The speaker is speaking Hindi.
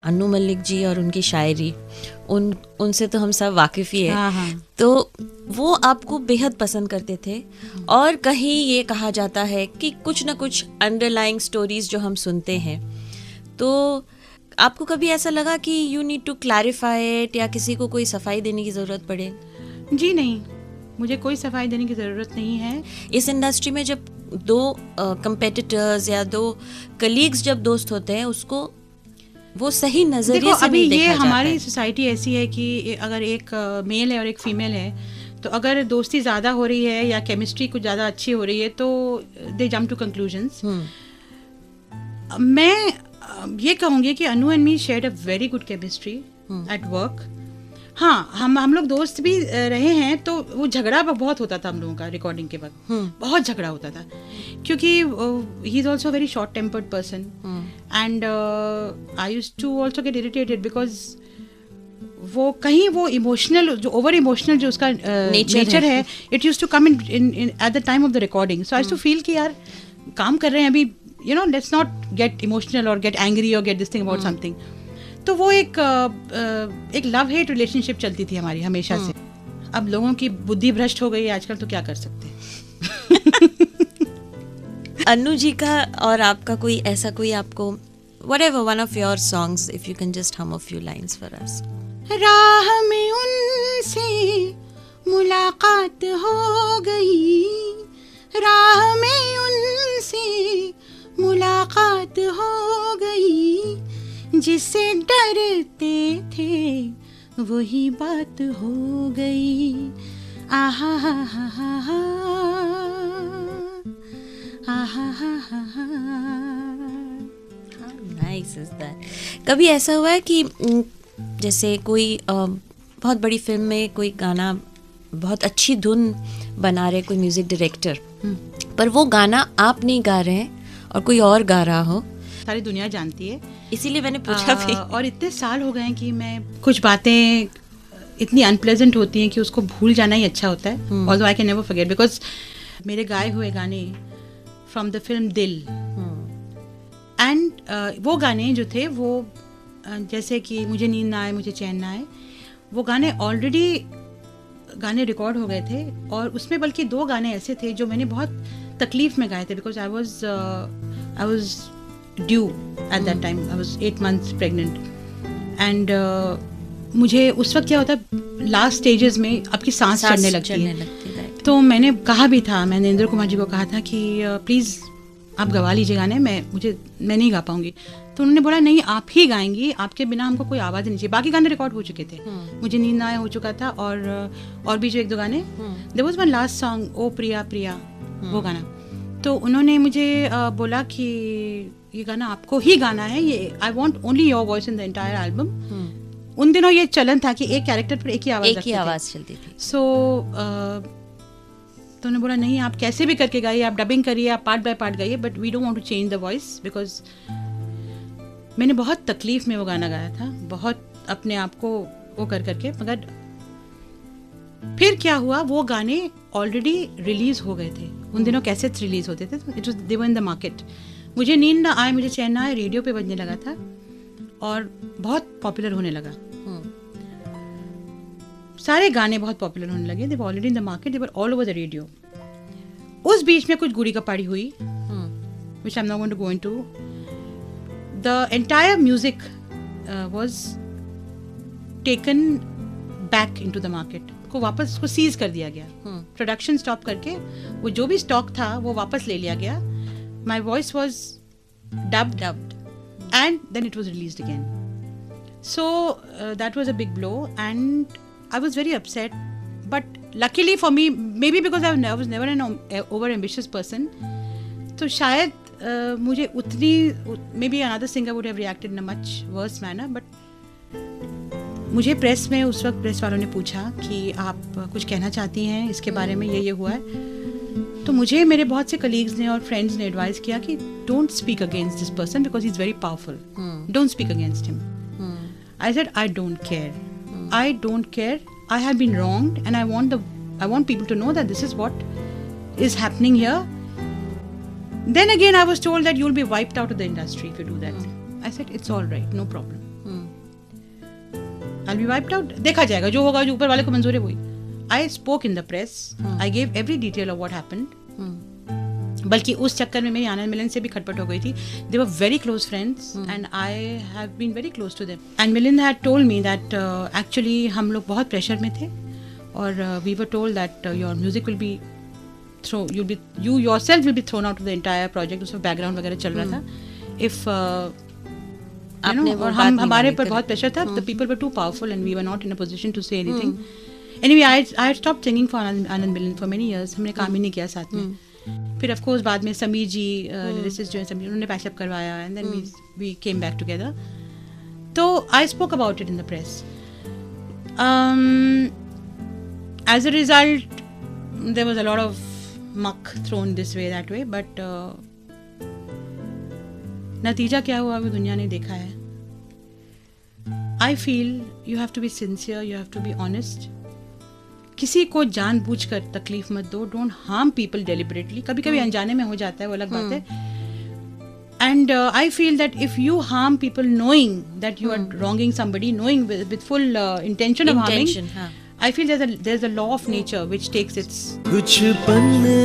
अनु मलिक जी और उनकी शायरी, उनसे तो हम सब वाकिफ़ ही है। हाँ। तो वो आपको बेहद पसंद करते थे, और कहीं ये कहा जाता है कि कुछ ना कुछ अंडरलाइंग स्टोरीज जो हम सुनते हैं, तो आपको कभी ऐसा लगा कि you need to clarify it, या किसी को कोई सफाई देने की ज़रूरत पड़े? जी नहीं, मुझे कोई सफाई देने की ज़रूरत नहीं है। इस इंडस्ट्री में जब दो कंपेटिटर्स या दो कलीग्स जब दोस्त होते हैं, उसको वो सही नजरिए से नहीं देखा जाता है। हमारी सोसाइटी ऐसी है कि अगर एक मेल है और एक फीमेल है, तो अगर दोस्ती ज़्यादा हो रही है या केमिस्ट्री कुछ ज़्यादा अच्छी हो रही है, तो दे जंप टू कंक्लूजन्स। मैं ये कहूँगी कि Anu and me shared a very good chemistry at work. हाँ, हम लोग दोस्त भी रहे हैं, तो वो झगड़ा बहुत होता था हम लोगों का रिकॉर्डिंग के वक्त। बहुत झगड़ा होता था, क्योंकि he is also very short tempered person, and I used to also get irritated because वो कहीं वो इमोशनल, जो ओवर इमोशनल जो उसका नेचर है, it used to come in at the time of the recording. So I used to feel कि यार काम कर रहे हैं अभी, you know, let's not get emotional और गेट एंग्री और get this thing about something. तो वो एक लव हेट रिलेशनशिप चलती थी हमारी हमेशा से। अब लोगों की बुद्धि भ्रष्ट हो गई है आजकल, तो क्या कर सकते हैं। अनु जी का और आपका कोई ऐसा कोई आपको whatever one of your songs, if you can just hum a few lines for us. राह में उनसे मुलाकात हो गई, राह में उनसे मुलाकात हो गई, जिससे डरते थे वही बात हो गई। आहा हा हा हा हा, आहा हा हा हा। Nice is that. कभी ऐसा हुआ है कि जैसे कोई बहुत बड़ी फिल्म में कोई गाना, बहुत अच्छी धुन बना रहे कोई म्यूजिक डायरेक्टर, पर वो गाना आप नहीं गा रहे हैं और कोई और गा रहा हो? सारी दुनिया जानती है, इसीलिए मैंने पूछा भी। और इतने साल हो गए हैं कि मैं कुछ बातें इतनी अनप्लेजेंट होती हैं कि उसको भूल जाना ही अच्छा होता है। Although I can never forget, because मेरे गाए हुए गाने फ्रॉम द फिल्म दिल, एंड वो गाने जो थे वो जैसे कि मुझे नींद ना आए, मुझे चैन ना आए, वो गाने ऑलरेडी गाने रिकॉर्ड हो गए थे, और उसमें बल्कि 2 गाने ऐसे थे जो मैंने बहुत तकलीफ में गाए थे, because I was due at that time, I was 8 months pregnant, and मुझे उस वक्त क्या होता है, लास्ट स्टेजेस में आपकी सांस चढ़ने लगती है। तो मैंने कहा भी था, मैंने इंद्र कुमार जी को कहा था कि प्लीज़ आप गवा लीजिए गाने, मैं नहीं गा पाऊंगी। तो उन्होंने बोला नहीं, आप ही गाएंगी, आपके बिना हमको कोई आवाज़ नहीं चाहिए। बाकी गाने रिकॉर्ड हो चुके थे, मुझे नींद ना आया हो चुका था, और भी जो 1-2 गाने, there was one last song, ओ प्रिया प्रिया, वो गाना। तो उन्होंने मुझे बोला कि ये गाना आपको ही गाना है, ये I want only your voice in the entire album. उन दिनों ये चलन था कि एक कैरेक्टर पर एक ही आवाज़ चलती थी। सो तो उन्होंने बोला नहीं, आप कैसे भी करके गाइए, आप डबिंग करिए, आप पार्ट बाय पार्ट गाइए, but we don't want to change the voice, because मैंने बहुत तकलीफ में वो गाना गाया था, बहुत अपने आप को वो कर करके। मगर फिर क्या हुआ, वो गाने ऑलरेडी रिलीज हो गए थे। उन दिनों कैसेट्स रिलीज होते थे, it was they were in the market. मुझे नींद ना आए, मुझे चैन ना आए रेडियो पे बजने लगा था और बहुत पॉपुलर होने लगा। सारे गाने बहुत पॉपुलर होने लगे, they were already in the market, they were all over the radio. उस बीच में कुछ गुड़ी कपाड़ी हुई, which I am not going to go into. The entire music was taken back into the market, को वापस उसको सीज कर दिया गया, प्रोडक्शन स्टॉप करके वो जो भी स्टॉक था वो वापस ले लिया गया। My voice was dubbed and then it was released again. So that was a big blow and I was very upset, but luckily for me, maybe because I was never an over ambitious person, तो शायद मुझे उतनी, maybe another singer would have reacted in a much worse manner, but मुझे प्रेस में उस वक्त प्रेस वालों ने पूछा कि आप कुछ कहना चाहती हैं इसके बारे में, ये हुआ है। तो मुझे मेरे बहुत से कलीग्स ने और फ्रेंड्स ने एडवाइस किया कि don't speak against this person because he is very powerful, don't speak against him. I said I don't care, I have been wronged and I want people to know that this is what is happening here. Then again I was told that you'll be wiped out of the industry if you do that. I said it's all right, no problem. I'll be wiped out. देखा जाएगा, जो होगा, जो ऊपर वाले को मंजूर है वही. I spoke in the press. I gave every detail of what happened. बल्कि उस चक्कर में मेरी आनंद मिलन से भी खटपट हो गई थी. They were very close friends and I have been very close to them. And Milind had told me that actually हम लोग बहुत प्रेशर में थे और we were told that your music will be you yourself will be thrown out of the entire project. उसमें बैकग्राउंड वगैरह चल रहा था. If you know, और हमारे पर बहुत प्रेशर था. The people were too powerful and we were not in a position to say anything. Anyway, I had stopped singing for Anand Milan for many years. हमने काम ही नहीं किया साथ में. फिर ऑफ कोर्स बाद में समीर जी लिरिसिस्ट जो है समीर, उन्होंने पैचअप करवाया and then we came back together. तो I spoke about it in the press. As a result there was a lot of muck thrown this way that way, but नतीजा क्या हुआ वो दुनिया ने देखा है. I feel you have to be sincere, you have to be honest. किसी को जानबूझकर तकलीफ मत दो. Don't harm people deliberately. कभी कभी अनजाने में हो जाता है, वो अलग बात है. And I feel that if you harm people knowing that you are wronging somebody, knowing with full intention of harming, I feel there is a law of nature which takes its. कुछ पन्ने